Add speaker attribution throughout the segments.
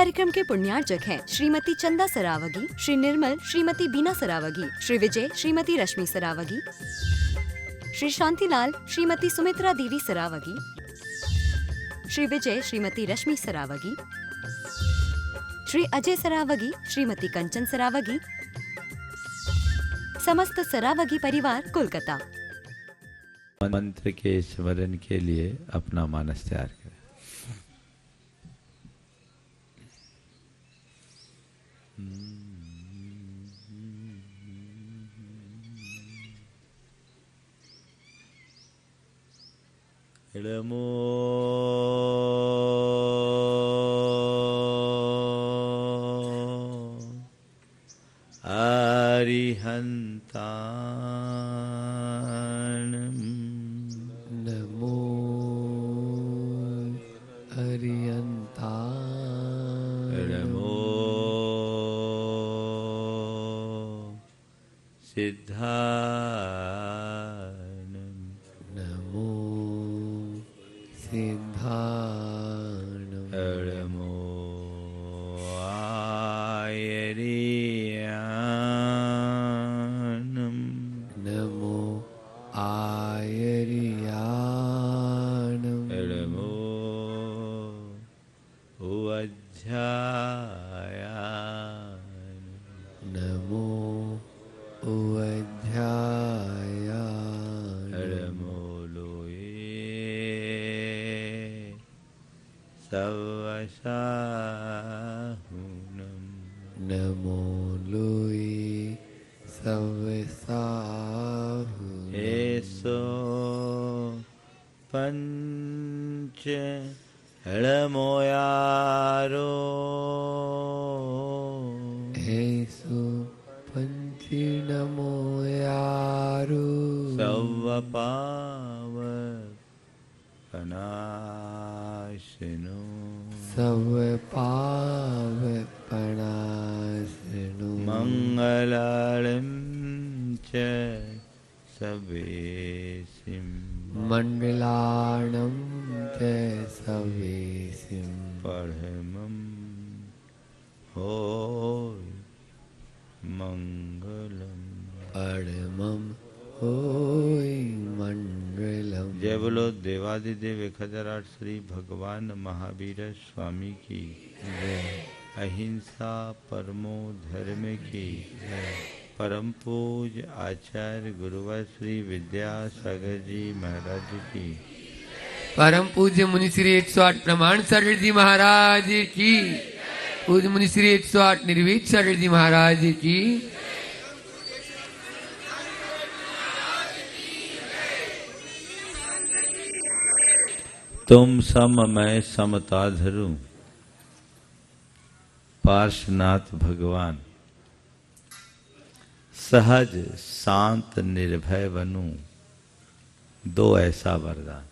Speaker 1: कार्यक्रम के पुण्यार्चक हैं श्रीमती चंदा सरावगी, श्री निर्मल श्रीमती बीना सरावगी, श्री विजय श्रीमती रश्मि सरावगी, श्री शांतिलाल श्रीमती सुमित्रा देवी सरावगी, श्री विजय श्रीमती रश्मि सरावगी, श्री अजय सरावगी श्रीमती कंचन सरावगी, समस्त सरावगी परिवार कोलकाता।
Speaker 2: मंत्र के स्मरण के लिए अपना मानस तैयार करें। नमो अरिहंताणं
Speaker 3: नमो अरिहंताणं
Speaker 2: नमो सिद्धाणं
Speaker 3: नमो सिद्धाणं
Speaker 2: नमो आयर्याणं
Speaker 3: नमो आयर्याणं
Speaker 2: नमो उवज्झायाणं
Speaker 3: नमो उवज्झायाणं
Speaker 2: नमो लोये सवसाहुनं
Speaker 3: नमो लोये सवसाहु
Speaker 2: एसो पंच हळमोयारो
Speaker 3: हेसु पंचि नमो यारु
Speaker 2: सवपावपनाशिनो
Speaker 3: सव पावपणासिनो
Speaker 2: मंगलालं च सवेसिं
Speaker 3: मंगलाणं च सवेसिं
Speaker 2: परमं होय मंगलम।
Speaker 3: परमं होय मंगलम।
Speaker 2: जय बोलो देवादिदेव 1008 श्री भगवान महावीर स्वामी की अहिंसा परमो धर्म की परम पूज आचार्य गुरुवर श्री विद्यासागर जी महाराज की
Speaker 3: परम पूज्य मुनि श्री 108 प्रमाण सागर जी महाराज की, पूज्य मुनि श्री 108 निर्वीत सागर जी महाराज की।
Speaker 2: तुम सम मैं समता धरूं पार्श्वनाथ भगवान, सहज शांत निर्भय बनूं दो ऐसा वरदान।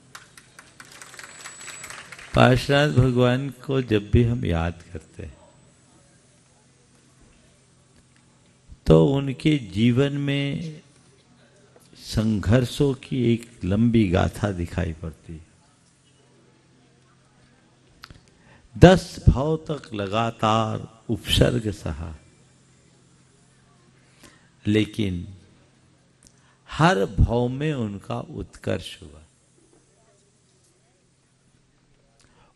Speaker 2: पार्श्वनाथ भगवान को जब भी हम याद करते हैं तो उनके जीवन में संघर्षों की एक लंबी गाथा दिखाई पड़ती है। 10 भाव तक लगातार उपसर्ग सहा, लेकिन हर भाव में उनका उत्कर्ष हुआ।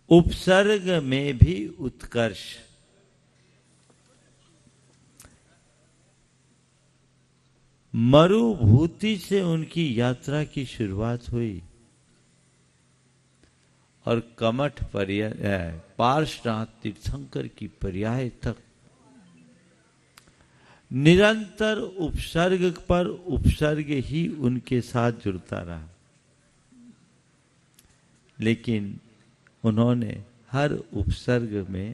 Speaker 2: उपसर्ग में भी उत्कर्ष। मरुभूति से उनकी यात्रा की शुरुआत हुई और कमठ पार्श्वनाथ तीर्थंकर की पर्याय तक निरंतर उपसर्ग पर उपसर्ग ही उनके साथ जुड़ता रहा। लेकिन उन्होंने हर उपसर्ग में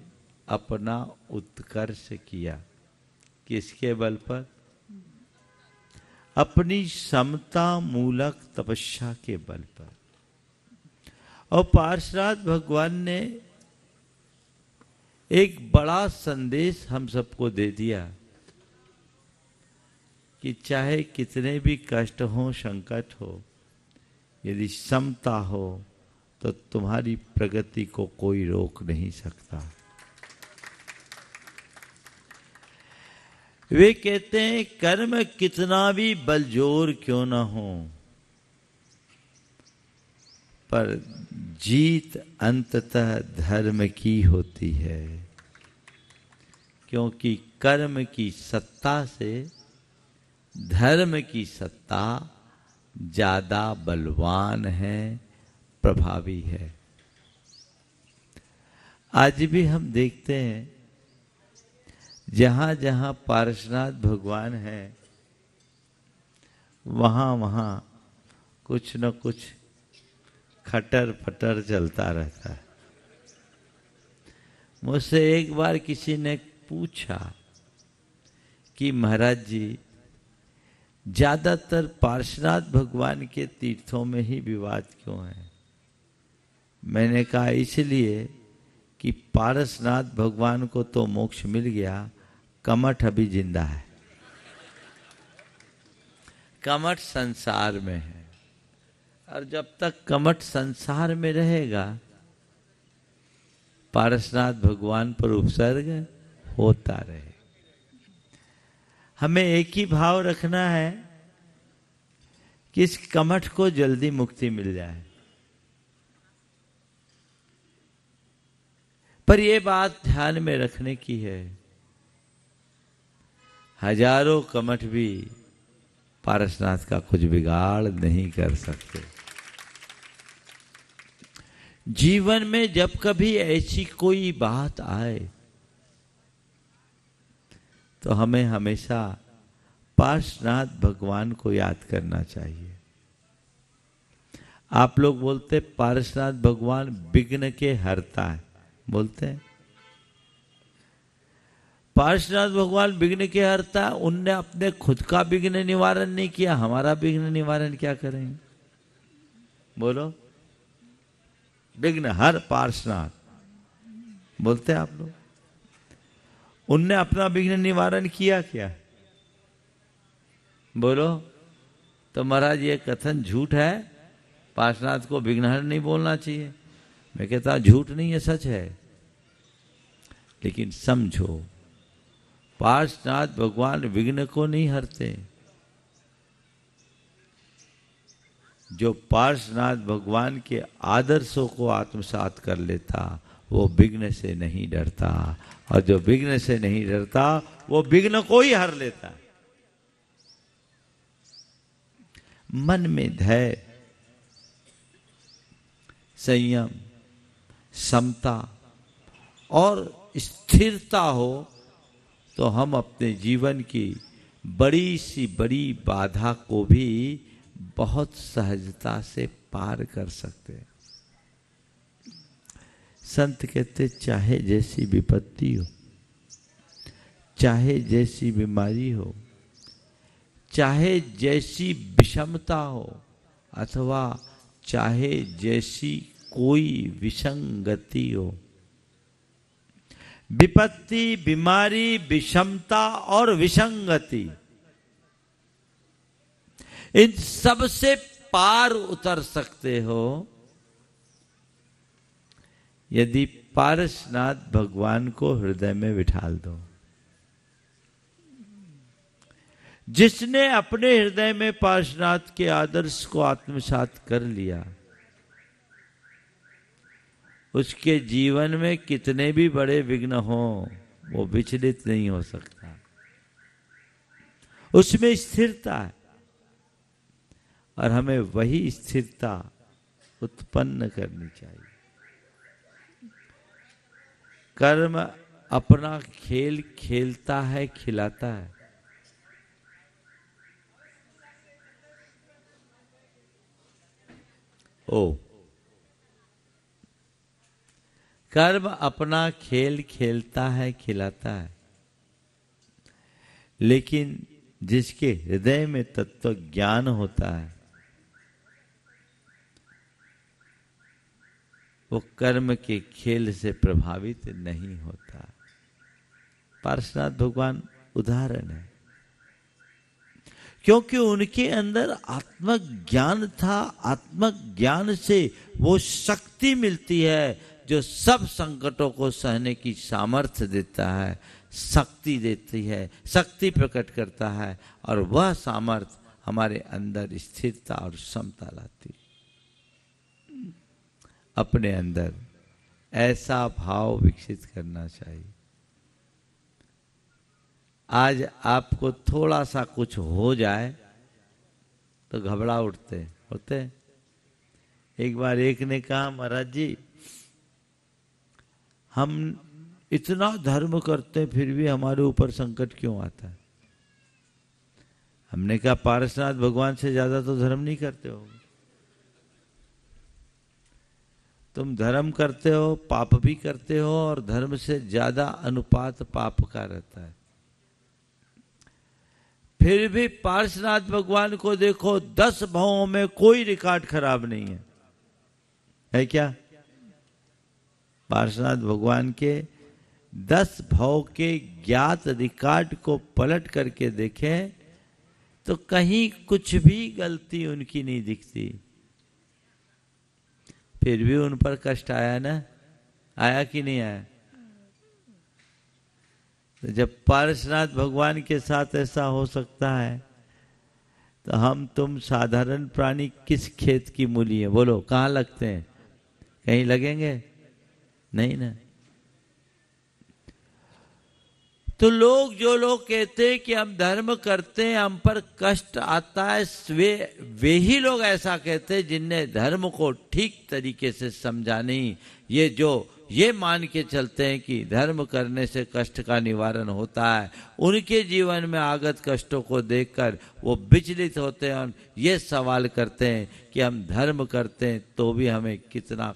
Speaker 2: अपना उत्कर्ष किया। किसके बल पर? अपनी समता मूलक तपस्या के बल पर। और पार्श्वनाथ भगवान ने एक बड़ा संदेश हम सबको दे दिया कि चाहे कितने भी कष्ट हो, संकट हो, यदि समता हो तो तुम्हारी प्रगति को कोई रोक नहीं सकता। वे कहते हैं कर्म कितना भी बलजोर क्यों ना हो, पर जीत अंततः धर्म की होती है, क्योंकि कर्म की सत्ता से धर्म की सत्ता ज्यादा बलवान है, प्रभावी है। आज भी हम देखते हैं जहां जहां पार्श्वनाथ भगवान है वहां वहां कुछ न कुछ खटर फटर चलता रहता है। मुझसे एक बार किसी ने पूछा कि महाराज जी ज्यादातर पार्श्वनाथ भगवान के तीर्थों में ही विवाद क्यों है? मैंने कहा इसलिए कि पारसनाथ भगवान को तो मोक्ष मिल गया, कमठ अभी जिंदा है, कमठ संसार में है, और जब तक कमठ संसार में रहेगा पारसनाथ भगवान पर उपसर्ग होता रहे। हमें एक ही भाव रखना है कि इस कमठ को जल्दी मुक्ति मिल जाए। पर यह बात ध्यान में रखने की है, हजारों कमठ भी पारसनाथ का कुछ बिगाड़ नहीं कर सकते। जीवन में जब कभी ऐसी कोई बात आए तो हमें हमेशा पार्श्वनाथ भगवान को याद करना चाहिए। आप लोग बोलते पार्श्वनाथ भगवान विघ्न के हरता है, बोलते हैं पार्श्वनाथ भगवान विघ्न के हरता। उनने अपने खुद का विघ्न निवारण नहीं किया, हमारा विघ्न निवारण क्या करेंगे? बोलो, विघ्न हर पार्श्वनाथ बोलते हैं आप लोग। उनने अपना विघ्न निवारण किया क्या? बोलो। तो महाराज ये कथन झूठ है, पार्श्वनाथ को विघ्नहर नहीं बोलना चाहिए। मैं कहता झूठ नहीं है, सच है। लेकिन समझो, पार्श्वनाथ भगवान विघ्न को नहीं हरते। जो पार्श्वनाथ भगवान के आदर्शों को आत्मसात कर लेता वो विघ्न से नहीं डरता, और जो विघ्न से नहीं डरता वो विघ्न को ही हर लेता है। मन में धैर्य, संयम, समता और स्थिरता हो तो हम अपने जीवन की बड़ी सी बड़ी बाधा को भी बहुत सहजता से पार कर सकते हैं। संत कहते चाहे जैसी विपत्ति हो, चाहे जैसी बीमारी हो, चाहे जैसी विषमता हो, अथवा चाहे जैसी कोई विसंगति हो, विपत्ति, बीमारी, विषमता और विसंगति, इन सब से पार उतर सकते हो यदि पारसनाथ भगवान को हृदय में बिठाल दो। जिसने अपने हृदय में पार्श्वनाथ के आदर्श को आत्मसात कर लिया, उसके जीवन में कितने भी बड़े विघ्न हो वो विचलित नहीं हो सकता। उसमें स्थिरता है, और हमें वही स्थिरता उत्पन्न करनी चाहिए। कर्म अपना खेल खेलता है, खिलाता है। कर्म अपना खेल खेलता है, खिलाता है, लेकिन जिसके हृदय में तत्व ज्ञान होता है वो कर्म के खेल से प्रभावित नहीं होता। पार्श्वनाथ भगवान उदाहरण है, क्योंकि उनके अंदर आत्मक ज्ञान था। आत्मक ज्ञान से वो शक्ति मिलती है जो सब संकटों को सहने की सामर्थ्य देता है, शक्ति देती है, शक्ति प्रकट करता है, और वह सामर्थ्य हमारे अंदर स्थिरता और समता लाती। अपने अंदर ऐसा भाव विकसित करना चाहिए। आज आपको थोड़ा सा कुछ हो जाए तो घबरा उठते होते। एक बार एक ने कहा, महाराज जी हम इतना धर्म करते फिर भी हमारे ऊपर संकट क्यों आता है? हमने कहा, पारसनाथ भगवान से ज्यादा तो धर्म नहीं करते हो। तुम धर्म करते हो, पाप भी करते हो, और धर्म से ज्यादा अनुपात पाप का रहता है। फिर भी पार्श्वनाथ भगवान को देखो, 10 भावों में कोई रिकॉर्ड खराब नहीं है क्या? पार्श्वनाथ भगवान के 10 भाव के ज्ञात रिकॉर्ड को पलट करके देखें तो कहीं कुछ भी गलती उनकी नहीं दिखती। फिर भी उन पर कष्ट आया ना? आया कि नहीं आया? तो जब पार्श्वनाथ भगवान के साथ ऐसा हो सकता है तो हम तुम साधारण प्राणी किस खेत की मूली है? बोलो, कहाँ लगते हैं? कहीं लगेंगे नहीं ना। तो जो लोग कहते हैं कि हम धर्म करते हैं, हम पर कष्ट आता है, वे ही लोग ऐसा कहते हैं जिनने धर्म को ठीक तरीके से समझा नहीं। ये मान के चलते हैं कि धर्म करने से कष्ट का निवारण होता है। उनके जीवन में आगत कष्टों को देखकर वो विचलित होते हैं और ये सवाल करते हैं कि हम धर्म करते हैं तो भी हमें इतना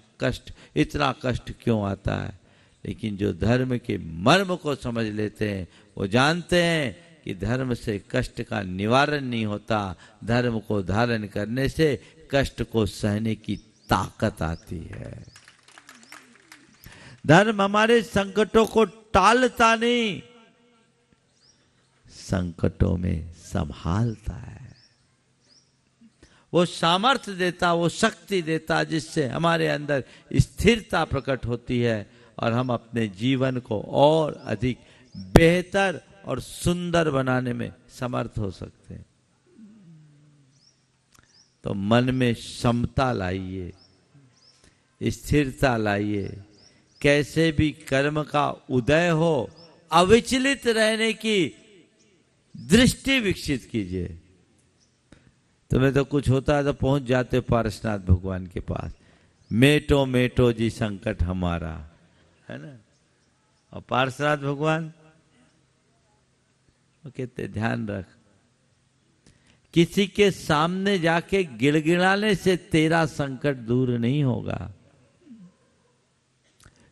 Speaker 2: कष्ट क्यों आता है। लेकिन जो धर्म के मर्म को समझ लेते हैं वो जानते हैं कि धर्म से कष्ट का निवारण नहीं होता, धर्म को धारण करने से कष्ट को सहने की ताकत आती है। धर्म हमारे संकटों को टालता नहीं, संकटों में संभालता है। वो सामर्थ्य देता, वो शक्ति देता जिससे हमारे अंदर स्थिरता प्रकट होती है और हम अपने जीवन को और अधिक बेहतर और सुंदर बनाने में समर्थ हो सकते हैं। तो मन में समता लाइए, स्थिरता लाइए। कैसे भी कर्म का उदय हो, अविचलित रहने की दृष्टि विकसित कीजिए। तुम्हें तो कुछ होता है तो पहुंच जाते पार्श्वनाथ भगवान के पास, मेटो मेटो जी संकट हमारा, है ना। और पार्श्वनाथ भगवान वो कहते ध्यान रख, किसी के सामने जाके गिड़गिड़ाने से तेरा संकट दूर नहीं होगा।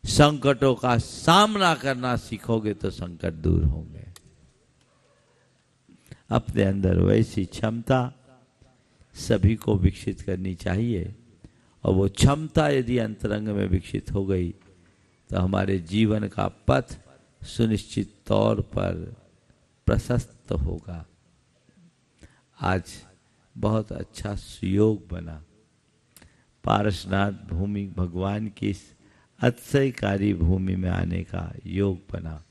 Speaker 2: संकटों का सामना करना सीखोगे तो संकट दूर होंगे। अपने अंदर वैसी क्षमता सभी को विकसित करनी चाहिए, और वो क्षमता यदि अंतरंग में विकसित हो गई तो हमारे जीवन का पथ सुनिश्चित तौर पर प्रशस्त होगा। आज बहुत अच्छा सुयोग बना, पारसनाथ भूमि भगवान की इस अतिशयकारी भूमि में आने का योग बना।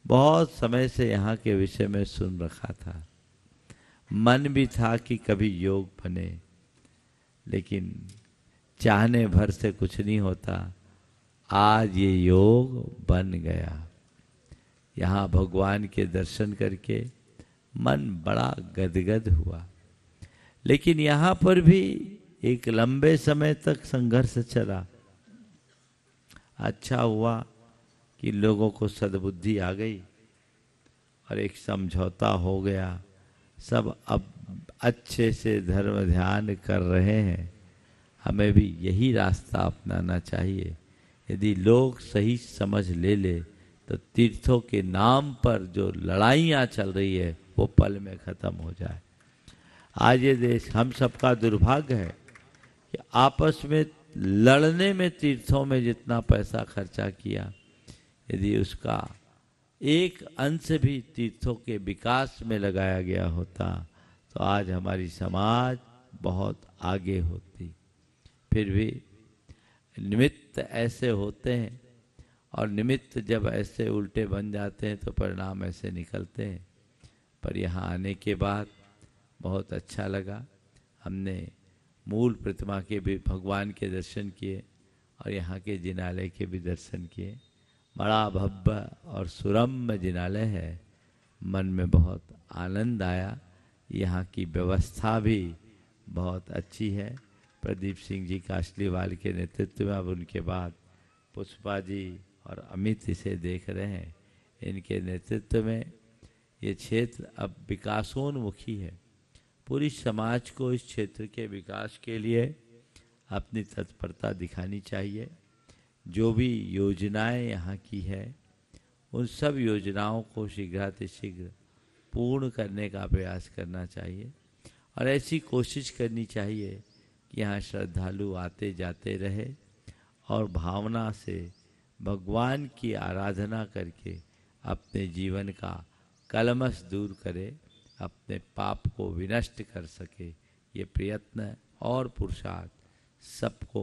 Speaker 2: बहुत समय से यहाँ के विषय में सुन रखा था, मन भी था कि कभी योग बने, लेकिन चाहने भर से कुछ नहीं होता। आज ये योग बन गया। यहाँ भगवान के दर्शन करके मन बड़ा गदगद हुआ, लेकिन यहाँ पर भी एक लंबे समय तक संघर्ष चला। अच्छा हुआ कि लोगों को सद्बुद्धि आ गई और एक समझौता हो गया। सब अब अच्छे से धर्म ध्यान कर रहे हैं। हमें भी यही रास्ता अपनाना चाहिए। यदि लोग सही समझ ले तो तीर्थों के नाम पर जो लड़ाइयाँ चल रही है वो पल में खत्म हो जाए। आज ये देश, हम सबका दुर्भाग्य है कि आपस में लड़ने में तीर्थों में जितना पैसा खर्चा किया, यदि उसका एक अंश भी तीर्थों के विकास में लगाया गया होता तो आज हमारी समाज बहुत आगे होती। फिर भी निमित्त ऐसे होते हैं और निमित्त जब ऐसे उल्टे बन जाते हैं तो परिणाम ऐसे निकलते हैं। पर यहाँ आने के बाद बहुत अच्छा लगा। हमने मूल प्रतिमा के भी भगवान के दर्शन किए और यहाँ के जिनालय के भी दर्शन किए। बड़ा भव्य और सुरम्य जिनालय है, मन में बहुत आनंद आया। यहाँ की व्यवस्था भी बहुत अच्छी है। प्रदीप सिंह जी कासलीवाल के नेतृत्व में, अब उनके बाद पुष्पा जी और अमित इसे देख रहे हैं, इनके नेतृत्व में ये क्षेत्र अब विकासोन्मुखी है। पूरी समाज को इस क्षेत्र के विकास के लिए अपनी तत्परता दिखानी चाहिए। जो भी योजनाएं यहाँ की है उन सब योजनाओं को शीघ्रातिशीघ्र पूर्ण करने का प्रयास करना चाहिए और ऐसी कोशिश करनी चाहिए कि यहाँ श्रद्धालु आते जाते रहे और भावना से भगवान की आराधना करके अपने जीवन का कलमश दूर करे, अपने पाप को विनष्ट कर सके। ये प्रयत्न और पुरुषार्थ सबको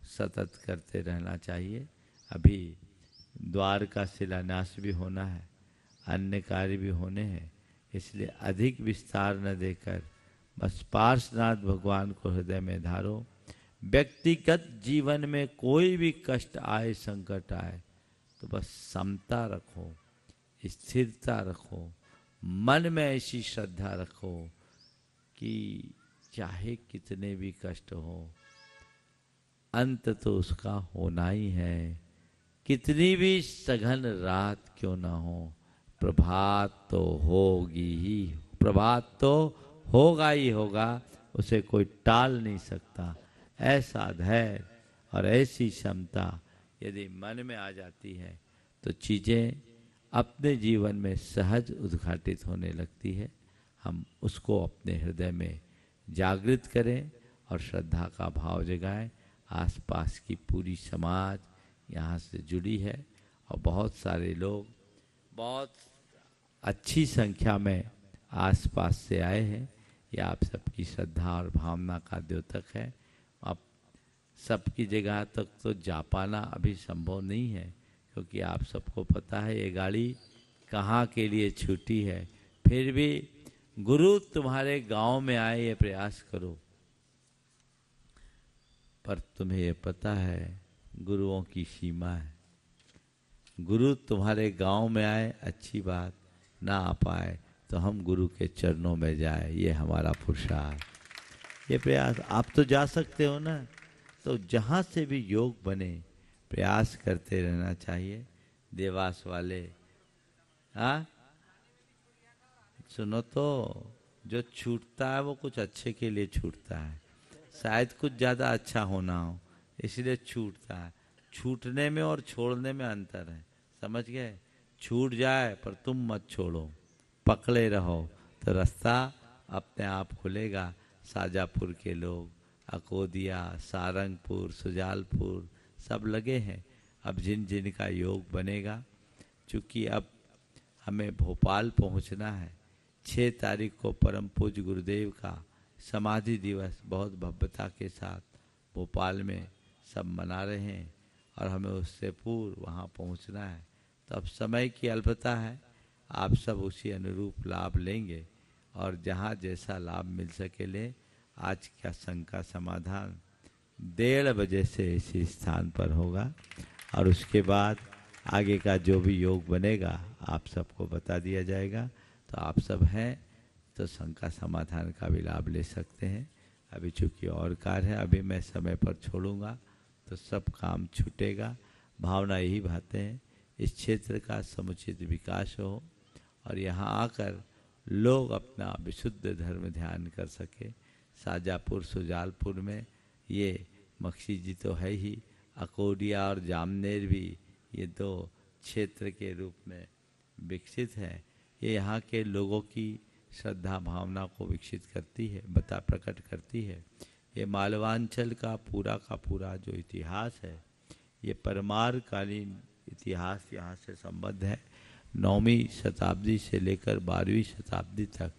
Speaker 2: सतत करते रहना चाहिए। अभी द्वार का शिलान्यास भी होना है, अन्य कार्य भी होने हैं, इसलिए अधिक विस्तार न देकर बस पार्श्वनाथ भगवान को हृदय में धारो। व्यक्तिगत जीवन में कोई भी कष्ट आए, संकट आए, तो बस समता रखो, स्थिरता रखो, मन में ऐसी श्रद्धा रखो कि चाहे कितने भी कष्ट हो, अंत तो उसका होना ही है। कितनी भी सघन रात क्यों ना हो, प्रभात तो होगी ही, प्रभात तो होगा ही होगा, उसे कोई टाल नहीं सकता। ऐसा धैर्य और ऐसी क्षमता यदि मन में आ जाती है तो चीज़ें अपने जीवन में सहज उद्घाटित होने लगती है। हम उसको अपने हृदय में जागृत करें और श्रद्धा का भाव जगाएं। आसपास की पूरी समाज यहाँ से जुड़ी है और बहुत सारे लोग बहुत अच्छी संख्या में आसपास से आए हैं। ये आप सबकी श्रद्धा और भावना का द्योतक है। अब सबकी जगह तक तो जा पाना अभी संभव नहीं है, क्योंकि आप सबको पता है ये गाड़ी कहाँ के लिए छूटी है। फिर भी गुरु तुम्हारे गांव में आए, ये प्रयास करो। पर तुम्हें ये पता है गुरुओं की सीमा है। गुरु तुम्हारे गांव में आए, अच्छी बात, ना आ पाए तो हम गुरु के चरणों में जाए, ये हमारा पुरुषार्थ, ये प्रयास। आप तो जा सकते हो ना, तो जहाँ से भी योग बने प्रयास करते रहना चाहिए। देवास वाले, हाँ सुनो तो, जो छूटता है वो कुछ अच्छे के लिए छूटता है, शायद कुछ ज़्यादा अच्छा होना हो इसलिए छूटता है। छूटने में और छोड़ने में अंतर है, समझ गए? छूट जाए पर तुम मत छोड़ो, पकड़े रहो तो रास्ता अपने आप खुलेगा। शाजापुर के लोग, अकोदिया, सारंगपुर, सुजालपुर सब लगे हैं। अब जिन जिन का योग बनेगा, चूँकि अब हमें भोपाल पहुंचना है। 6 तारीख को परम पूज्य गुरुदेव का समाधि दिवस बहुत भव्यता के साथ भोपाल में सब मना रहे हैं और हमें उससे पूर्व वहाँ पहुँचना है। तो अब समय की अल्पता है, आप सब उसी अनुरूप लाभ लेंगे और जहाँ जैसा लाभ मिल सके लें। आज का संघ का समाधान 1:30 बजे से इसी स्थान पर होगा और उसके बाद आगे का जो भी योग बनेगा आप सबको बता दिया जाएगा। तो आप सब हैं तो संघ का समाधान का भी लाभ ले सकते हैं। अभी चूँकि और कार्य है, अभी मैं समय पर छोड़ूंगा तो सब काम छूटेगा। भावना यही बातें हैं, इस क्षेत्र का समुचित विकास हो और यहाँ आकर लोग अपना विशुद्ध धर्म ध्यान कर सके। शाजापुर, सुजालपुर में ये मक्सी जी तो है ही, अकोडिया और जामनेर भी ये 2 क्षेत्र के रूप में विकसित है। ये यहाँ के लोगों की श्रद्धा भावना को विकसित करती है, प्रकट करती है। ये मालवांचल का पूरा जो इतिहास है, ये परमार कालीन इतिहास यहाँ से संबद्ध है। 9वीं शताब्दी से लेकर 12वीं शताब्दी तक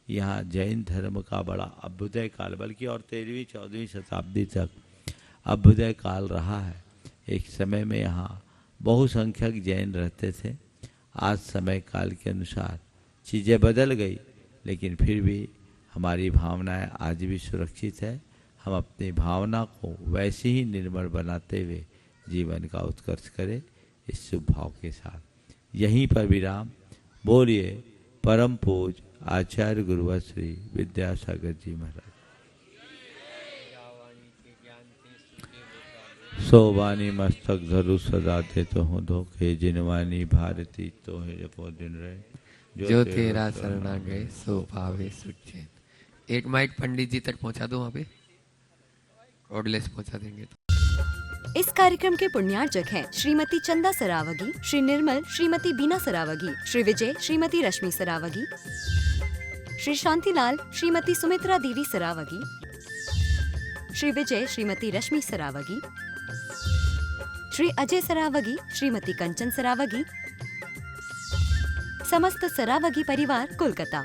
Speaker 2: यहाँ जैन धर्म का बड़ा अभ्युदय काल, बल्कि और 13वीं 14वीं शताब्दी तक अभ्युदय काल रहा है। एक समय में यहाँ बहुसंख्यक जैन रहते थे। आज समय काल के अनुसार चीज़ें बदल गई, लेकिन फिर भी हमारी भावनाएं आज भी सुरक्षित है। हम अपनी भावना को वैसे ही निर्मल बनाते हुए जीवन का उत्कर्ष करें, इस शुभ भाव के साथ यहीं पर विराम। बोलिए परम पूज आचार्य गुरुवर श्री विद्यासागर जी महाराज। सोवानी मस्तक धरु सदा ते तो हूँ धोखे, जिनवानी भारती तो है जपो दिन रहे,
Speaker 3: जो तेरा शरणा गए सो पावे सुचैन। एक माइक पंडित जी तक पहुंचा दो, वहां पे कॉर्डलेस पहुंचा देंगे तो।
Speaker 1: इस कार्यक्रम के पुण्यार्चक हैं श्रीमती चंदा सरावगी, श्री निर्मल श्रीमती बीना सरावगी, श्री विजय श्रीमती रश्मि सरावगी, श्री शांतिलाल श्रीमती सुमित्रा देवी सरावगी, श्री विजय श्रीमती रश्मि सरावगी, श्री अजय सरावगी श्रीमती कंचन सरावगी, समस्त सरावगी परिवार कोलकाता।